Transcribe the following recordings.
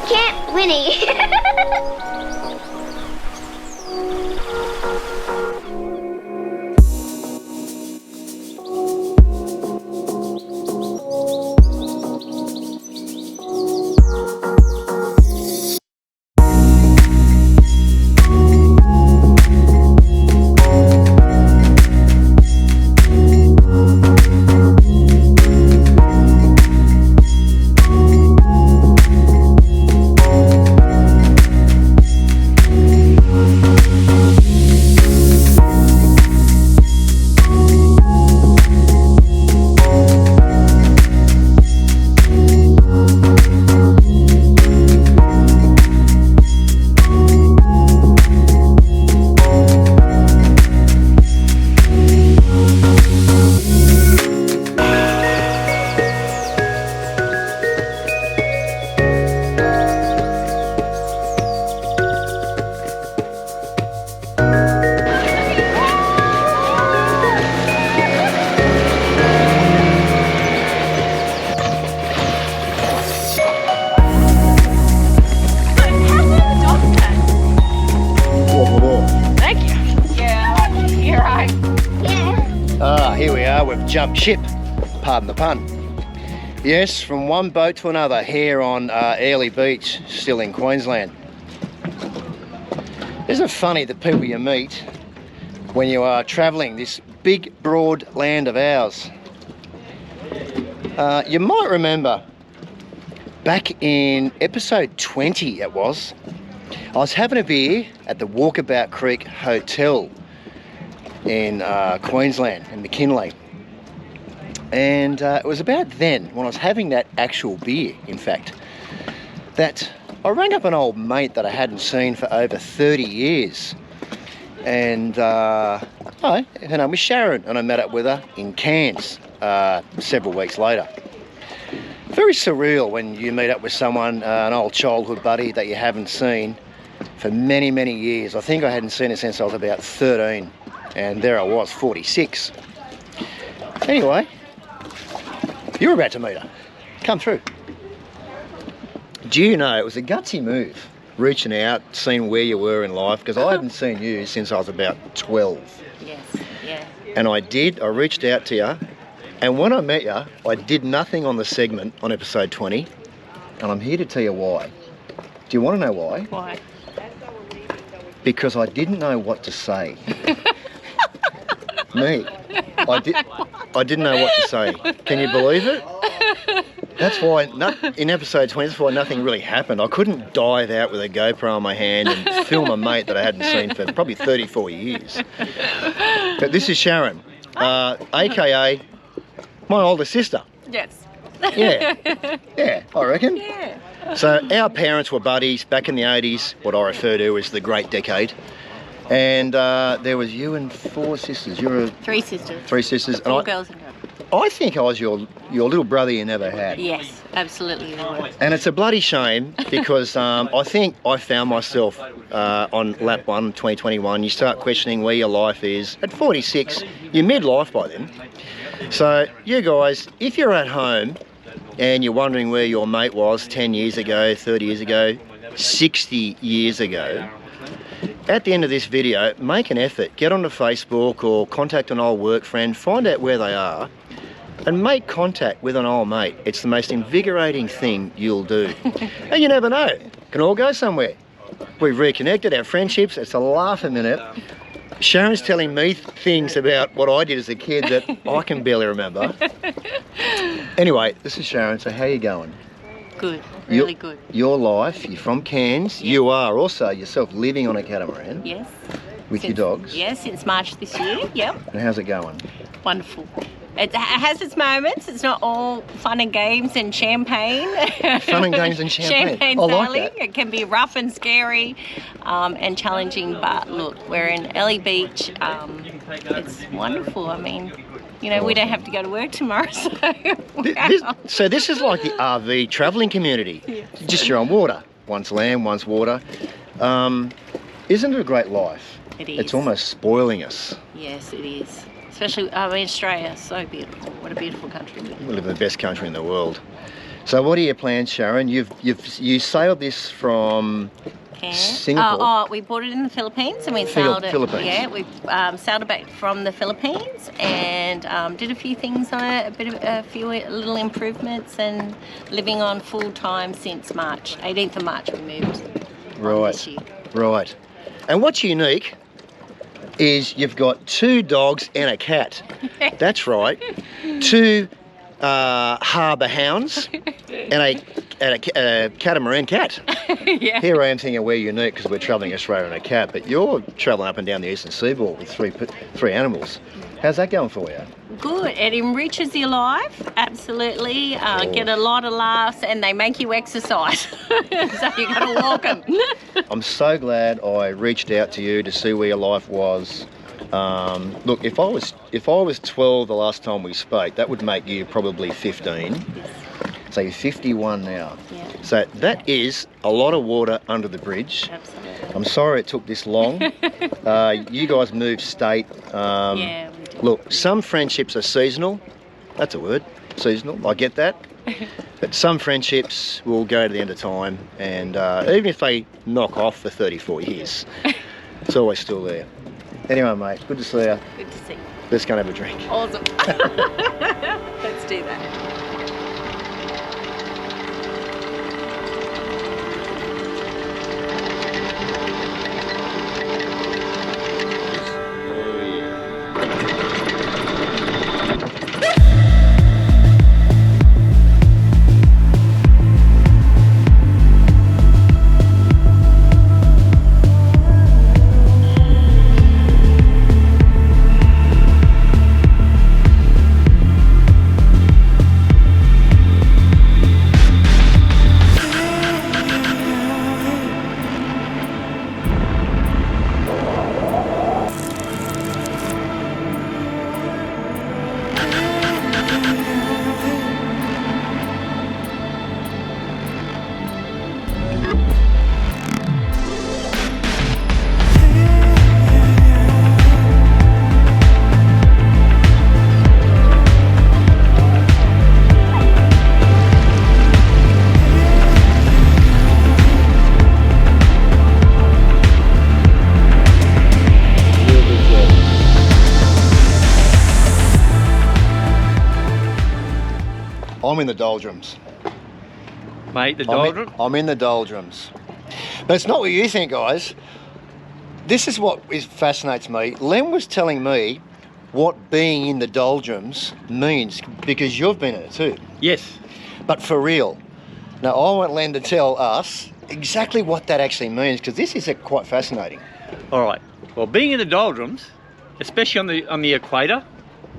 Camp Winnie. Here we are, we've jumped ship, pardon the pun. Yes, from one boat to another here on Airlie Beach, still in Queensland. Isn't it funny the people you meet when you are travelling this big broad land of ours? You might remember back in episode 20 it was, I was having a beer at the Walkabout Creek Hotel in Queensland, in McKinley, and it was about then, when I was having that actual beer, in fact, that I rang up an old mate that I hadn't seen for over 30 years, and her name was Sharon, and I met up with her in Cairns several weeks later. Very surreal when you meet up with someone, an old childhood buddy that you haven't seen for many, many years. I think I hadn't seen her since I was about 13. And there I was, 46. Anyway, you're about to meet her. Come through. Do you know, it was a gutsy move, reaching out, seeing where you were in life, because I haven't seen you since I was about 12. Yes, yeah. And I reached out to you, and when I met you, I did nothing on the segment on episode 20, and I'm here to tell you why. Do you want to know why? Why? Because I didn't know what to say. Me. I didn't know what to say. Can you believe it? That's why, in episode 20, that's why nothing really happened. I couldn't dive out with a GoPro on my hand and film a mate that I hadn't seen for probably 34 years. But this is Sharon, aka my older sister. Yes. Yeah, I reckon. Yeah. So our parents were buddies back in the 80s, what I refer to as the Great Decade. And there was you and 4 sisters. You were 3 sisters. 3 sisters. Four girls and a girl. I think I was your little brother you never had. Yes, absolutely. And it's a bloody shame because I think I found myself on lap 1, 2021. You start questioning where your life is. At 46, you're midlife by then. So you guys, if you're at home and you're wondering where your mate was 10 years ago, 30 years ago, 60 years ago, at the end of this video, make an effort, get onto Facebook or contact an old work friend, find out where they are, and make contact with an old mate. It's the most invigorating thing you'll do. And you never know, it can all go somewhere. We've reconnected our friendships, it's a laugh a minute. Sharon's telling me things about what I did as a kid that I can barely remember. Anyway, this is Sharon, so how are you going? Good, really good. Your life, you're from Cairns, Yeah. You are also yourself living on a catamaran. Yes. With your dogs. Yes, since March this year, yep. And how's it going? Wonderful. It has its moments. It's not all fun and games and champagne. Fun and games and champagne. Champagne I like sailing. that. It can be rough and scary and challenging, but look, we're in Airlie Beach. It's wonderful. I mean, you know, we don't have to go to work tomorrow, so wow. So this is like the RV travelling community. Yes. Just you're on water. Once land, once water. Isn't it a great life? It is. It's almost spoiling us. Yes, it is. Especially, I mean, Australia, so beautiful. What a beautiful country. We live in the best country in the world. So what are your plans, Sharon? You sailed this from Singapore. We bought it in the Philippines, and we Philippines. sailed it. Yeah, we sailed it back from the Philippines and did a few things on it, a few little improvements, and living on full time since March 18th of March. We moved. Right. This year. Right. And what's unique is you've got 2 dogs and a cat. That's right. 2 harbour hounds and a catamaran cat. Yeah. Here I am thinking we're unique because we're travelling Australia on a cat, but you're travelling up and down the eastern seaboard with three animals. How's that going for you? Good. It enriches your life, absolutely. Get a lot of laughs, and they make you exercise. So you got to walk them. I'm so glad I reached out to you to see where your life was. Look, if I was 12 the last time we spoke, that would make you probably 15. Yes. So you're 51 now. Yeah. So that is a lot of water under the bridge. Absolutely. I'm sorry it took this long. You guys moved state. Yeah, we did. Look, some friendships are seasonal. That's a word, seasonal. I get that. But some friendships will go to the end of time, and even if they knock off for 34 years, it's always still there. Anyway, mate, good to see you. Good to see you. Let's go and have a drink. Awesome. Let's do that. I'm in the doldrums. Mate, the doldrums? I'm in the doldrums. But it's not what you think, guys. This is what fascinates me. Len was telling me what being in the doldrums means, because you've been in it too. Yes. But for real. Now, I want Len to tell us exactly what that actually means, because this is quite fascinating. All right. Well, being in the doldrums, especially on the equator,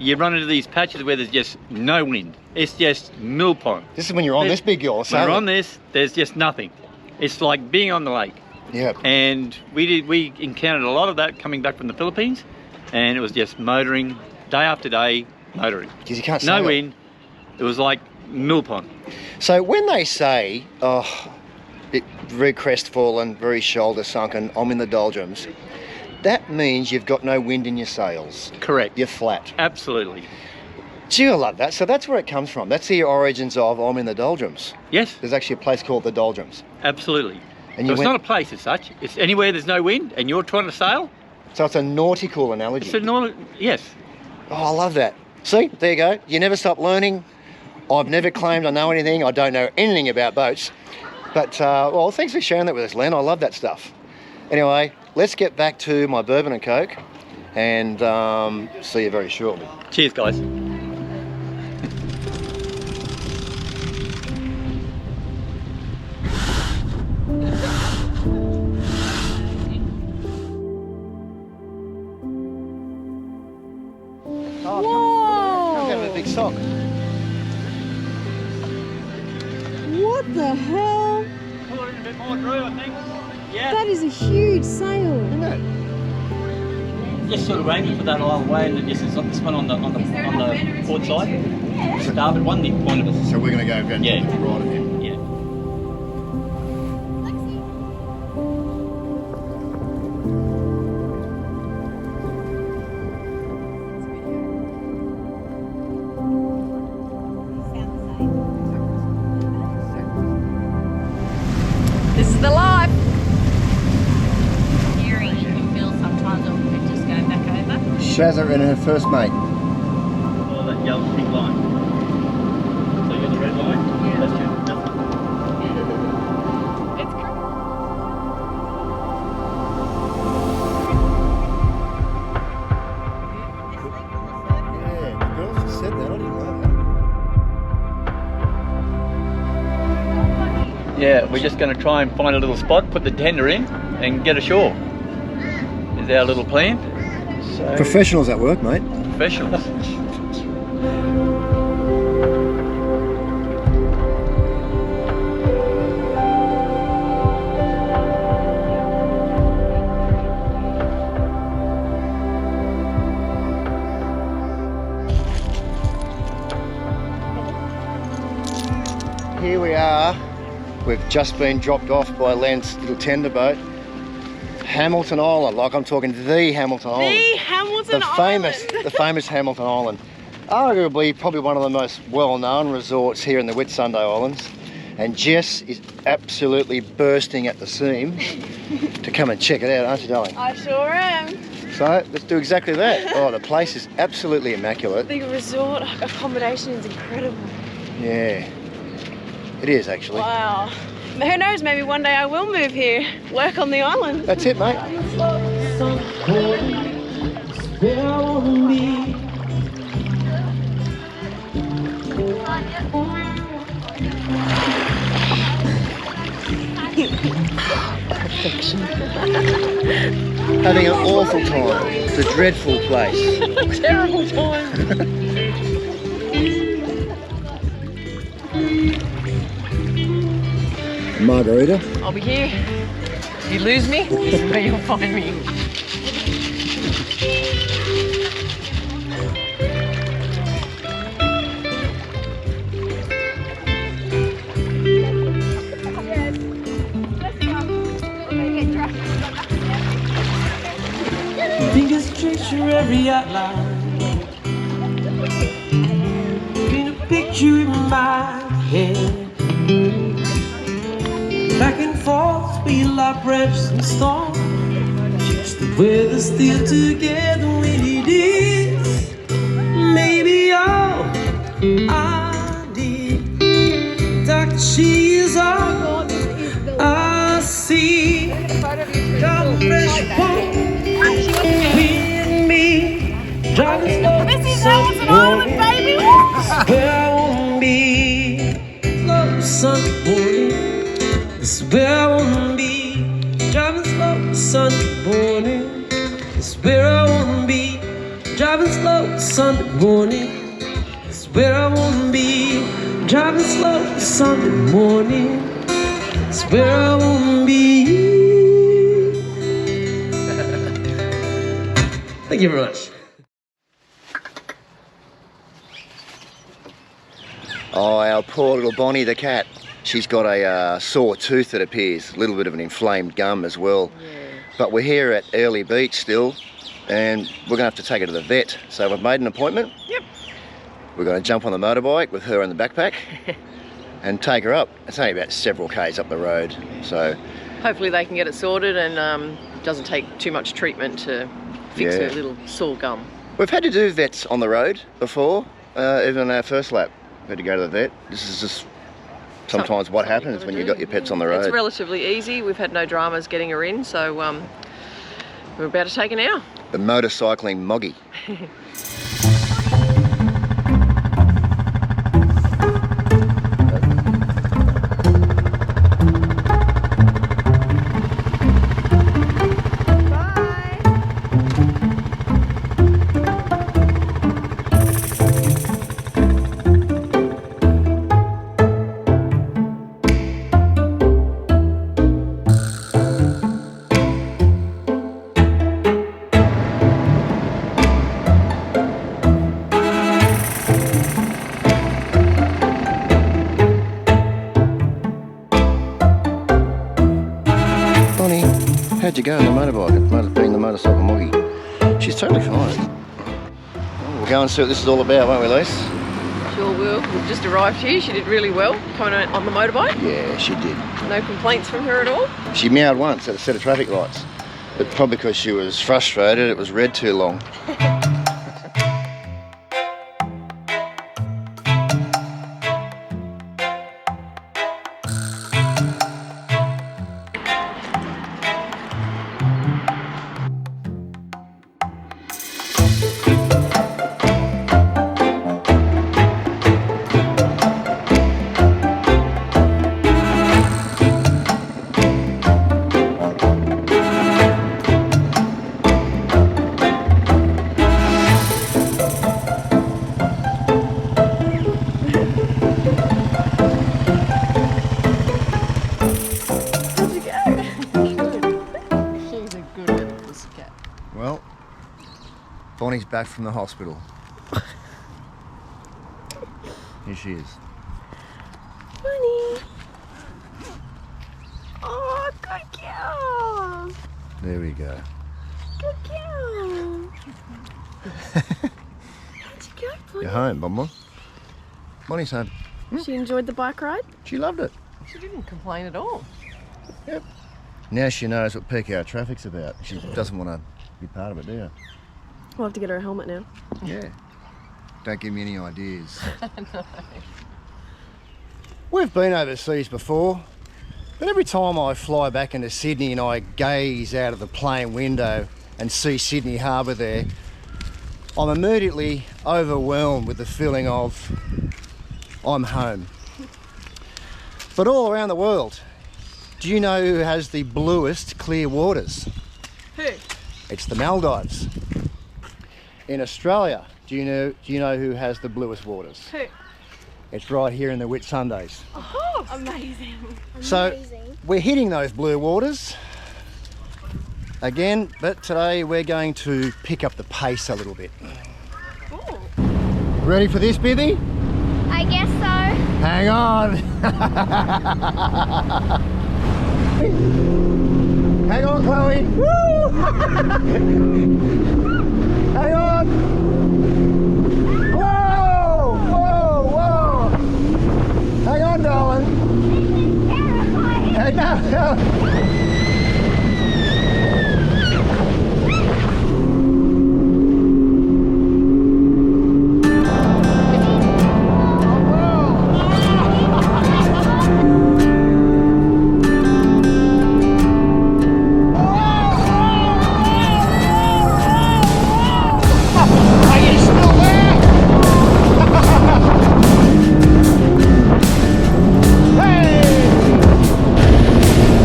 you run into these patches where there's just no wind. It's just mill pond. This is when you're on this big yacht. When you're on this, there's just nothing. It's like being on the lake. Yeah. And we encountered a lot of that coming back from the Philippines, and it was just motoring, day after day, motoring. Because you can't No sail. wind. It was like mill pond. So when they say, very crestfallen, very shoulder sunken, I'm in the doldrums, that means you've got no wind in your sails. Correct. You're flat. Absolutely. Gee, I love that. So that's where it comes from. That's the origins of I'm in the doldrums. Yes. There's actually a place called the doldrums. Absolutely. And So you it's not a place as such. It's anywhere there's no wind and you're trying to sail. So it's a nautical analogy. Yes. Oh, I love that. See, there you go. You never stop learning. I've never claimed I know anything. I don't know anything about boats. But, well, thanks for sharing that with us, Len. I love that stuff. Anyway, let's get back to my bourbon and Coke and see you very shortly. Cheers, guys. Comes out of a big sock. What the hell? Pull it in a bit more, Drew, I think. Yeah. That is a huge sail. Isn't it? Just sort of aiming for that either way, and then just this one on the port side. Starboard one, the point of it. So we're going to go and Yeah. right of him. Yeah. Shazza and her first mate. Oh, that yellow pink line. So you're the red line? Yeah. That's your nothing. Yeah, the girls just said that. I didn't know that. Yeah, we're just going to try and find a little spot, put the tender in, and get ashore. Is our little plan. So, Professionals at work, mate. professionals. Here we are. We've just been dropped off by Len's little tender boat. Hamilton Island, like I'm talking the Hamilton Island. The Hamilton Island. The famous Hamilton Island. Arguably probably one of the most well-known resorts here in the Whitsunday Islands. And Jess is absolutely bursting at the seams to come and check it out, aren't you, darling? I sure am. So let's do exactly that. Oh, the place is absolutely immaculate. The resort accommodation is incredible. Yeah, it is actually. Wow. Who knows, maybe one day I will move here, work on the island. That's it, mate. Perfection. Having an awful time. It's a dreadful place. Terrible time. Margarita. I'll be here. If you lose me, this is where you'll find me. Fingers trace your every outline. Paint a picture in my head. Back and forth, we like branches and storms. Just the weather still together when it is. Maybe all I did. Doctor, she is all I see. Come fresh walk with me. Driving slow. This is Hamilton Island, baby. Where I wanna be. Slow Sunday morning. This is where I wanna be. Driving slow Sunday morning. This is where I wanna be. Driving slow Sunday morning. This is where I wanna be. Driving slow Sunday morning. This is where I wanna be. Thank you very much. Oh, our poor little Bonnie the cat. She's got a sore tooth, it appears. A little bit of an inflamed gum as well. Yeah. But we're here at Airlie Beach still, and we're going to have to take her to the vet. So I've made an appointment. Yep. We're going to jump on the motorbike with her in the backpack and take her up. It's only about several k's up the road. So Hopefully they can get it sorted and it doesn't take too much treatment to fix Yeah. her little sore gum. we've had to do vets on the road before, even on our first lap. We had to go to the vet. This is just sometimes what Something happens gotta when do. you've got your pets on the road. It's relatively easy. We've had no dramas getting her in, so we're about to take her now. The motorcycling moggy. Bonnie, how'd you go on the motorbike? Being the motorcycle moggy. She's totally fine. Well, we'll go and see what this is all about, won't we, Lise? Sure will. We've just arrived here. She did really well coming on the motorbike. Yeah, she did. No complaints from her at all. She meowed once at a set of traffic lights, but probably because she was frustrated, it was red too long. Bonnie's back from the hospital. Here she is. Bonnie. Oh, good girl. There we go. Good girl. How'd you go, Bonnie? You're home, Bonbon. Bonnie's home. She enjoyed the bike ride? She loved it. She didn't complain at all. Yep. Now she knows what peak hour traffic's about. She doesn't want to be part of it, do you? We'll have to get her a helmet now. Yeah. Don't give me any ideas. No. We've been overseas before, but every time I fly back into Sydney and I gaze out of the plane window and see Sydney Harbour there, I'm immediately overwhelmed with the feeling of I'm home. But all around the world, do you know who has the bluest clear waters? Who? It's the Maldives. In Australia, do you know who has the bluest waters? Who? It's right here in the Whitsundays. Oh, amazing. So we're hitting those blue waters again, but today we're going to pick up the pace a little bit. Cool. Ready for this, Bibby? I guess so. Hang on. Hang on, Chloe. Woo! Hang on. Whoa! Whoa! Whoa! Hang on, darling. Hey, no, no.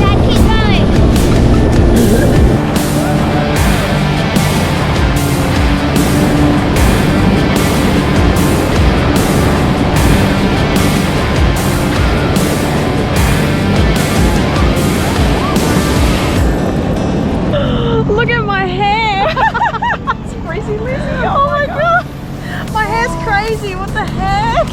Dad, keep going. Look at my hair. It's crazy, Lizzie. Oh my god. My hair's crazy. What the heck?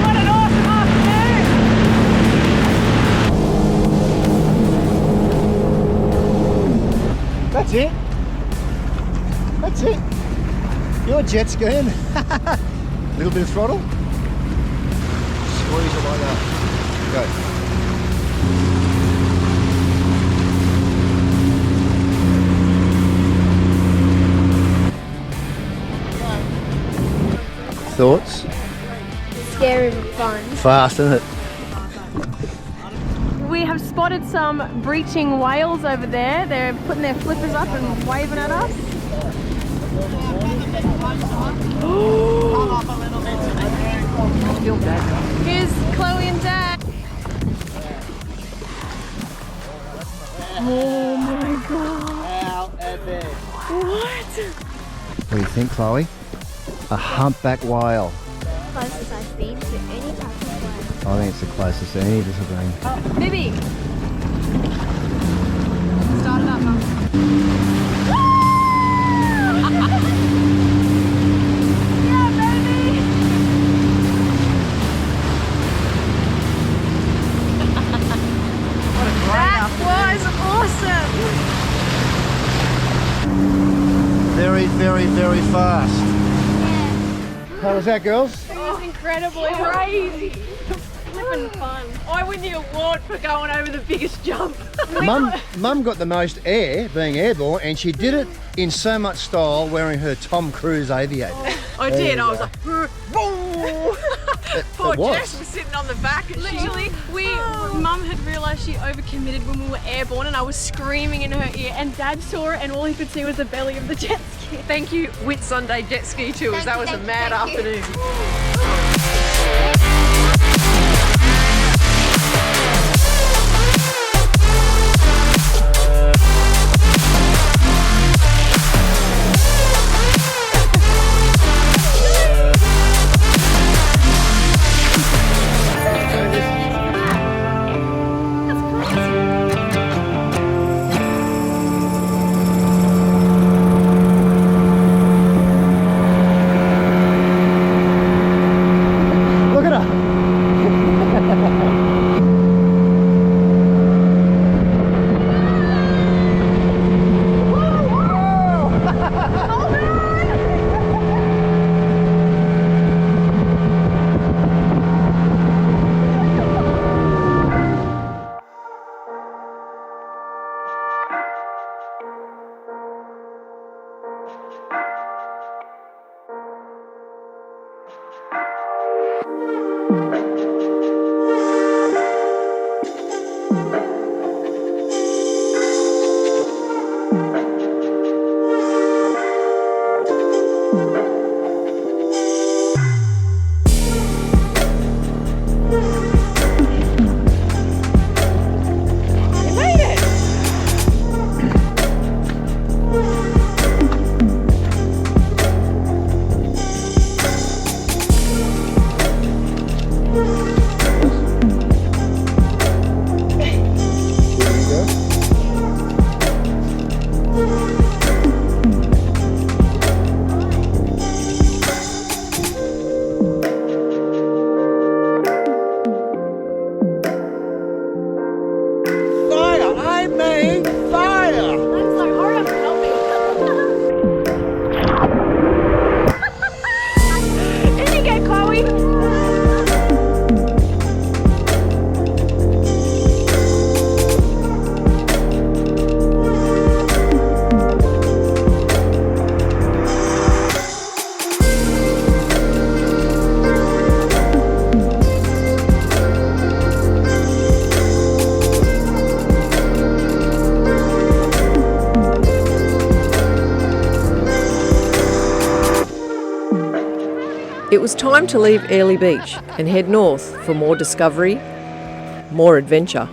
What an awesome afternoon. That's it. That's it. You're jet skiing. Little bit of throttle. Squeeze it like that. Go. Thoughts? Scary but fun. Fast, isn't it? We have spotted some breaching whales over there. They're putting their flippers up and waving at us. I feel bad. Here's Chloe and Dad. Oh my god. What? What do you think, Chloe? A humpback whale. Closest I've been to any type of whale. I think it's the closest to any discipline. Oh, Bibby. Start it up, Mum. Yeah, baby. That was awesome. Very, very, very fast. How was that, girls? It was incredibly crazy. Flippin' fun. I win the award for going over the biggest jump. Mum got the most air being airborne, and she did it in so much style wearing her Tom Cruise aviator. I There did. you I was go. like, whoa. Poor it was. Jess was sitting on the back and Literally, Mum had realised she overcommitted when we were airborne, and I was screaming in her ear, and Dad saw it, and all he could see was the belly of the jet ski. Thank you, Whitsunday Jet Ski Tours. That was a mad afternoon. It was time to leave Airlie Beach and head north for more discovery, more adventure.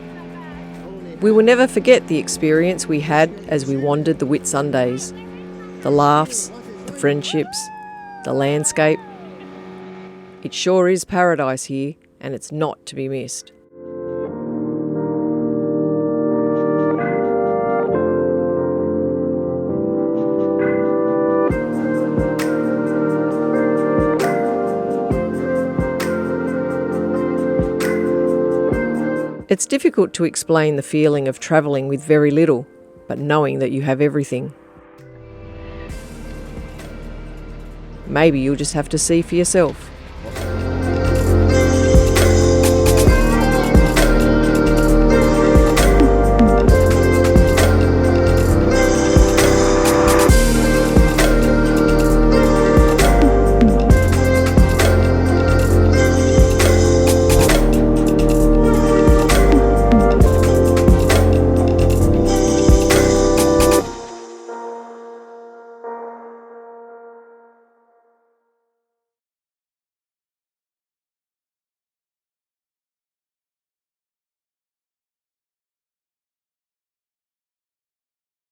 We will never forget the experience we had as we wandered the Whitsundays. The laughs, the friendships, the landscape. It sure is paradise here, and it's not to be missed. It's difficult to explain the feeling of travelling with very little, but knowing that you have everything. Maybe you'll just have to see for yourself.